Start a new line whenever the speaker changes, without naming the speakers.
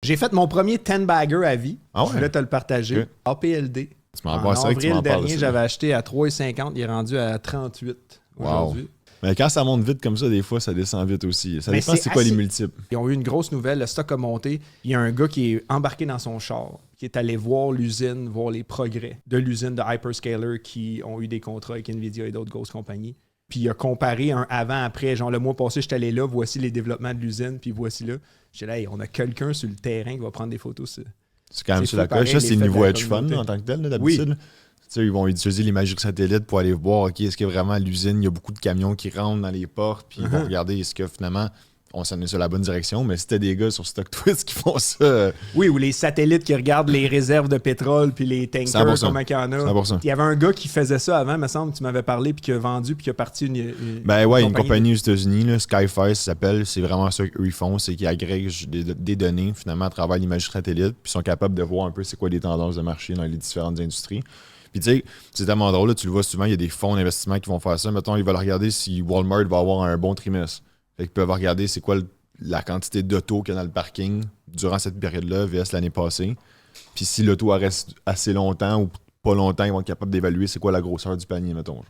J'ai fait mon premier 10-bagger à vie.
Ah ouais?
Je voulais te le partager.
Ok.
APLD.
Tu m'envoies ça, que tu
avril
m'en parles.
dernier, j'avais acheté à 3,50. Il est rendu à 38 aujourd'hui.
Mais quand ça monte vite comme ça, des fois, ça descend vite aussi. Ça
Mais
dépend c'est quoi les
assez...
multiples.
Ils ont eu une grosse nouvelle, le stock a monté. Il y a un gars qui est embarqué dans son char, qui est allé voir l'usine, voir les progrès de l'usine de Hyperscaler qui ont eu des contrats avec Nvidia et d'autres grosses compagnies. Puis il a comparé un avant-après. Genre le mois passé, j'étais allé là, voici les développements de l'usine, puis voici là. J'étais là, hey, on a quelqu'un sur le terrain qui va prendre des photos.
C'est quand même sur la coche. Ça, c'est le niveau hedge fund en tant que tel, là, d'habitude. Oui. Ils vont utiliser l'imagerie satellite pour aller voir, OK, est-ce que vraiment à l'usine, il y a beaucoup de camions qui rentrent dans les portes, puis ils vont regarder est-ce que finalement, on s'en est sur la bonne direction. Mais c'était des gars sur StockTwist qui font ça.
Oui, ou les satellites qui regardent les réserves de pétrole, puis les tankers,
100%.
comment il y en a.
100%.
Il y avait un gars qui faisait ça avant, me semble, tu m'avais parlé, puis qui a vendu, puis qui a parti
une compagnie aux États-Unis, là, Skyfire, ça s'appelle. C'est vraiment ça qu'eux ils font, c'est qu'ils agrègent des données, finalement, à travers l'imagerie satellite, puis ils sont capables de voir un peu c'est quoi les tendances de marché dans les différentes industries. Puis tu sais, c'est tellement drôle, là, tu le vois souvent, il y a des fonds d'investissement qui vont faire ça. Mettons, ils veulent regarder si Walmart va avoir un bon trimestre. Fait qu'ils peuvent regarder c'est quoi la quantité d'autos qu'il y a dans le parking durant cette période-là vs l'année passée. Puis si l'auto reste assez longtemps ou pas longtemps, ils vont être capables d'évaluer c'est quoi la grosseur du panier, mettons.